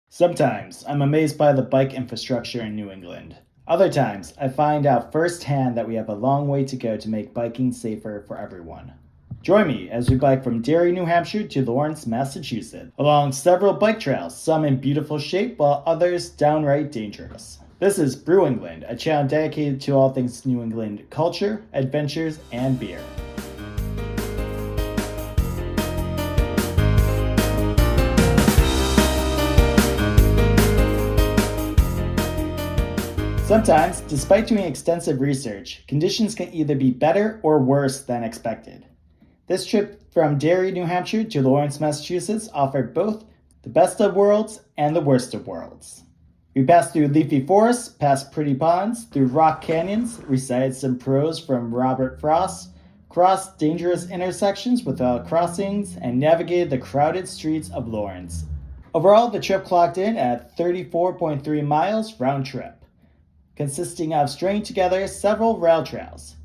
Sometimes I'm amazed by the bike infrastructure in New England. Other times, I find out firsthand that we have a long way to go to make biking safer for everyone. Join me as we bike from Derry, New Hampshire to Lawrence, Massachusetts, along several bike trails, some in beautiful shape while others downright dangerous. This is Brewingland, a channel dedicated to all things New England culture, adventures, and beer. Sometimes, despite doing extensive research, conditions can either be better or worse than expected. This trip from Derry, New Hampshire to Lawrence, Massachusetts offered both the best of worlds and the worst of worlds. We passed through leafy forests, past pretty ponds, through rock canyons, recited some prose from Robert Frost, crossed dangerous intersections without crossings, and navigated the crowded streets of Lawrence. Overall, the trip clocked in at 34.3 miles round trip, consisting of stringing together several rail trails.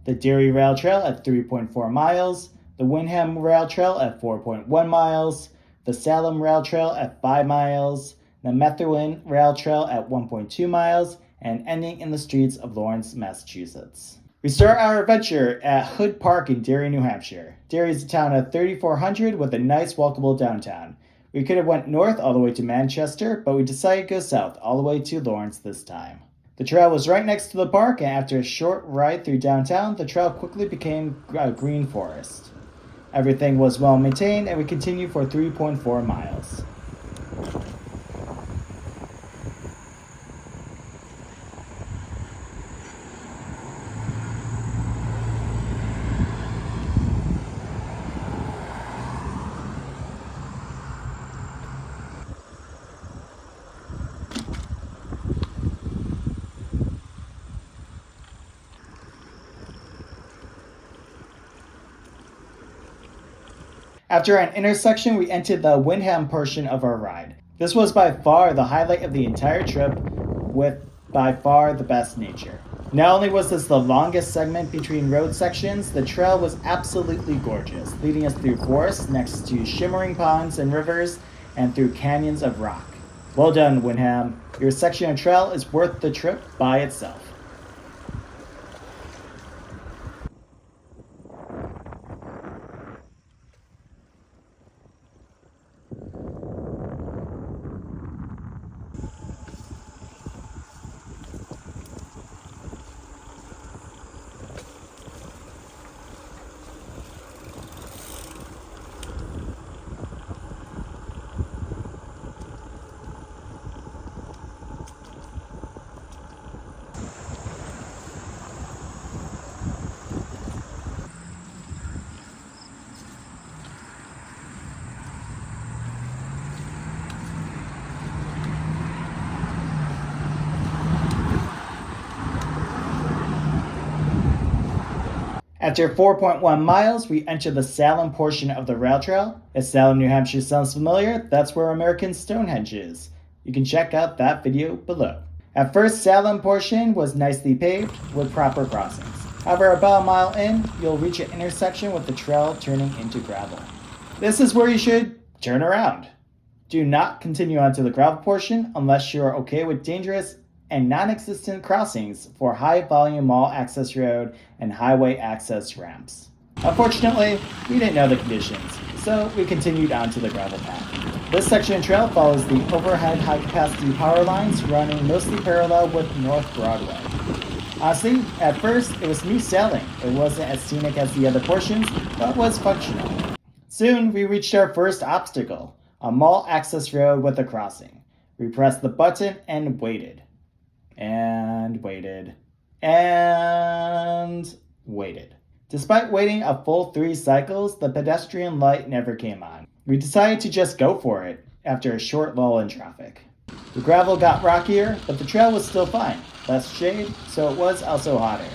The Derry Rail Trail at 3.4 miles, the Windham Rail Trail at 4.1 miles, the Salem Rail Trail at 5 miles, the Methuen Rail Trail at 1.2 miles, and ending in the streets of Lawrence, Massachusetts. We start our adventure at Hood Park in Derry, New Hampshire. Derry is a town of 3,400 with a nice walkable downtown. We could have went north all the way to Manchester, but we decided to go south all the way to Lawrence this time. The trail was right next to the park, and after a short ride through downtown, the trail quickly became a green forest. Everything was well maintained, and we continued for 3.4 miles. After an intersection, we entered the Windham portion of our ride. This was by far the highlight of the entire trip, with by far the best nature. Not only was this the longest segment between road sections, the trail was absolutely gorgeous, leading us through forests next to shimmering ponds and rivers, and through canyons of rock. Well done, Windham. Your section of trail is worth the trip by itself. After 4.1 miles, we enter the Salem portion of the rail trail. If Salem, New Hampshire sounds familiar, that's where American Stonehenge is. You can check out that video below. At first, Salem portion was nicely paved with proper crossings. However, about a mile in, you'll reach an intersection with the trail turning into gravel. This is where you should turn around. Do not continue onto the gravel portion unless you are okay with dangerous and non-existent crossings for high-volume mall access road and highway access ramps. Unfortunately, we didn't know the conditions, so we continued onto the gravel path. This section of trail follows the overhead high-capacity power lines running mostly parallel with North Broadway. Honestly, at first, it was smooth sailing. It wasn't as scenic as the other portions, but was functional. Soon, we reached our first obstacle, a mall access road with a crossing. We pressed the button and waited. And waited. And waited. Despite waiting a full 3 cycles, the pedestrian light never came on. We decided to just go for it after a short lull in traffic. The gravel got rockier, but the trail was still fine. Less shade, so it was also hotter.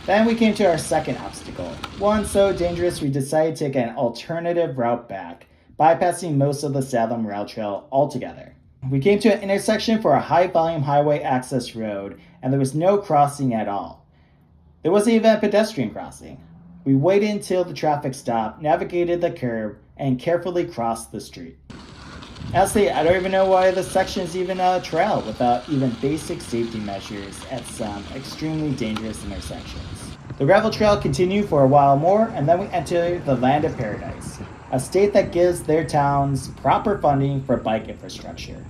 Then we came to our second obstacle, one so dangerous we decided to take an alternative route back, bypassing most of the Salem Rail Trail altogether. We came to an intersection for a high-volume highway access road, and there was no crossing at all. There wasn't even a pedestrian crossing. We waited until the traffic stopped, navigated the curb, and carefully crossed the street. Honestly, I don't even know why this section is even a trail without even basic safety measures at some extremely dangerous intersections. The gravel trail continued for a while more, and then we enter the land of paradise, a state that gives their towns proper funding for bike infrastructure,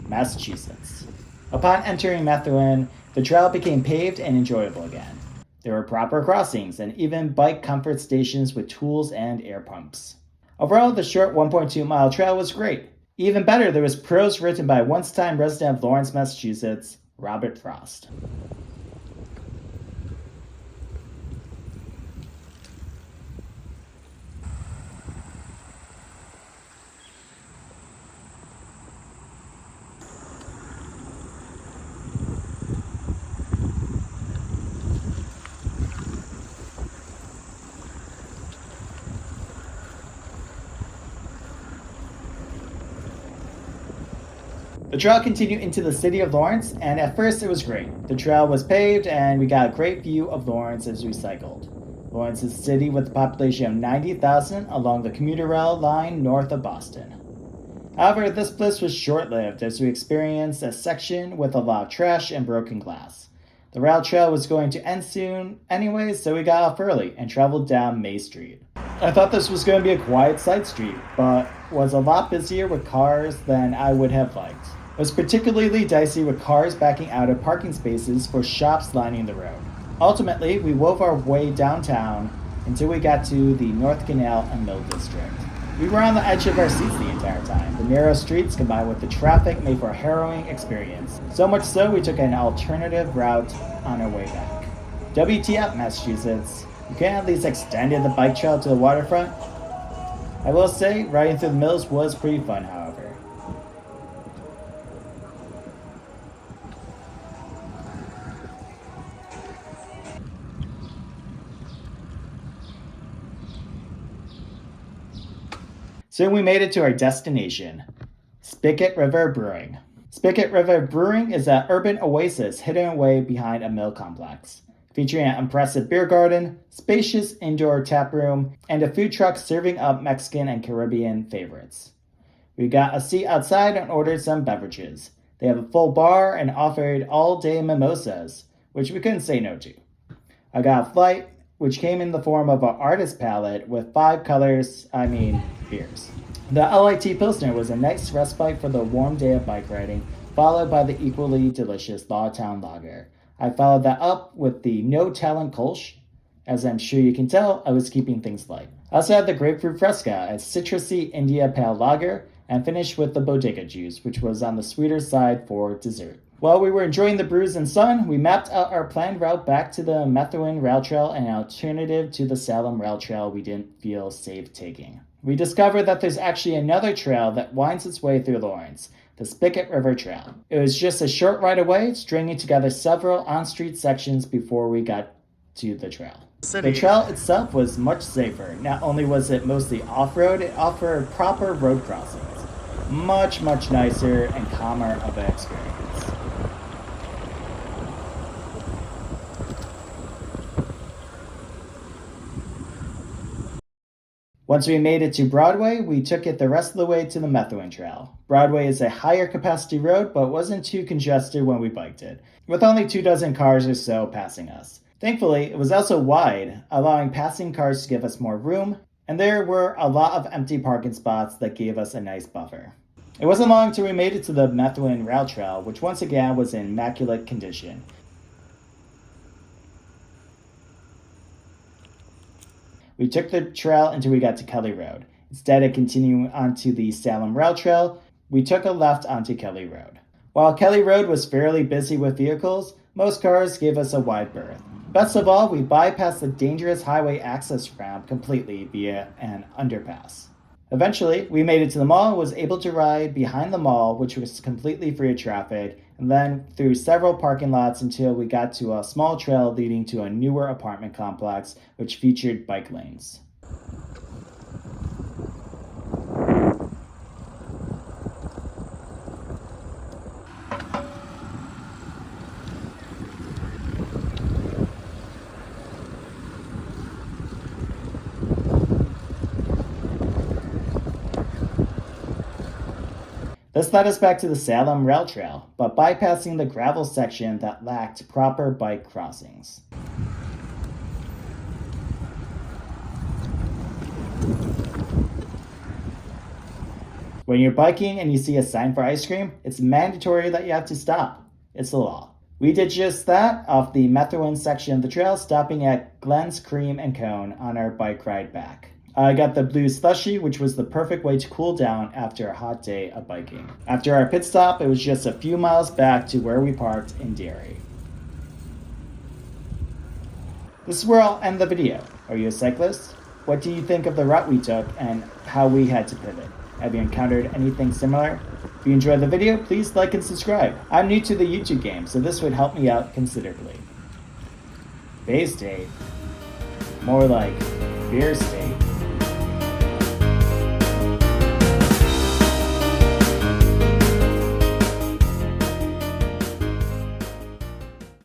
Massachusetts. Upon entering Methuen, the trail became paved and enjoyable again. There were proper crossings and even bike comfort stations with tools and air pumps. Overall, the short 1.2-mile trail was great. Even better, there was prose written by once-time resident of Lawrence, Massachusetts, Robert Frost. The trail continued into the city of Lawrence, and at first it was great. The trail was paved, and we got a great view of Lawrence as we cycled. Lawrence is a city with a population of 90,000 along the commuter rail line north of Boston. However, this bliss was short-lived as we experienced a section with a lot of trash and broken glass. The rail trail was going to end soon anyways, so we got off early and traveled down May Street. I thought this was going to be a quiet side street, but was a lot busier with cars than I would have liked. It was particularly dicey with cars backing out of parking spaces for shops lining the road. Ultimately, we wove our way downtown until we got to the North Canal and Mill District. We were on the edge of our seats the entire time. The narrow streets combined with the traffic made for a harrowing experience. So much so, we took an alternative route on our way back. WTF, Massachusetts. You can't at least extend the bike trail to the waterfront? I will say, riding through the mills was pretty fun, however. Soon we made it to our destination, Spicket River Brewing. Spicket River Brewing is an urban oasis hidden away behind a mill complex, featuring an impressive beer garden, spacious indoor tap room, and a food truck serving up Mexican and Caribbean favorites. We got a seat outside and ordered some beverages. They have a full bar and offered all-day mimosas, which we couldn't say no to. I got a flight, which came in the form of an artist palette with 5 colors, beers. The LIT Pilsner was a nice respite for the warm day of bike riding, followed by the equally delicious Lawtown Lager. I followed that up with the No Talent Kolsch. As I'm sure you can tell, I was keeping things light. I also had the Grapefruit Fresca, a citrusy India Pale Lager, and finished with the Bodega Juice, which was on the sweeter side for dessert. While we were enjoying the brews and sun, we mapped out our planned route back to the Methuen Rail Trail and an alternative to the Salem Rail Trail we didn't feel safe taking. We discovered that there's actually another trail that winds its way through Lawrence, the Spicket River Trail. It was just a short ride away, stringing together several on-street sections before we got to the trail. The trail itself was much safer. Not only was it mostly off-road, it offered proper road crossings. Much nicer and calmer of an experience. Once we made it to Broadway, we took it the rest of the way to the Methuen Trail. Broadway is a higher capacity road, but wasn't too congested when we biked it, with only 24 cars or so passing us. Thankfully, it was also wide, allowing passing cars to give us more room, and there were a lot of empty parking spots that gave us a nice buffer. It wasn't long till we made it to the Methuen Rail Trail, which once again was in immaculate condition. We took the trail until we got to Kelly Road. Instead of continuing onto the Salem Rail Trail, we took a left onto Kelly Road. While Kelly Road was fairly busy with vehicles, most cars gave us a wide berth. Best of all, we bypassed the dangerous highway access ramp completely via an underpass. Eventually, we made it to the mall and was able to ride behind the mall, which was completely free of traffic, and then through several parking lots until we got to a small trail leading to a newer apartment complex, which featured bike lanes. This led us back to the Salem rail trail, but bypassing the gravel section that lacked proper bike crossings. When you're biking and you see a sign for ice cream, it's mandatory that you have to stop. It's the law. We did just that off the Methuen section of the trail, stopping at Glenn's Cream and Cone on our bike ride back. I got the blue slushie, which was the perfect way to cool down after a hot day of biking. After our pit stop, it was just a few miles back to where we parked in Derry. This is where I'll end the video. Are you a cyclist? What do you think of the route we took and how we had to pivot? Have you encountered anything similar? If you enjoyed the video, please like and subscribe. I'm new to the YouTube game, so this would help me out considerably. Bay State? More like Beer State.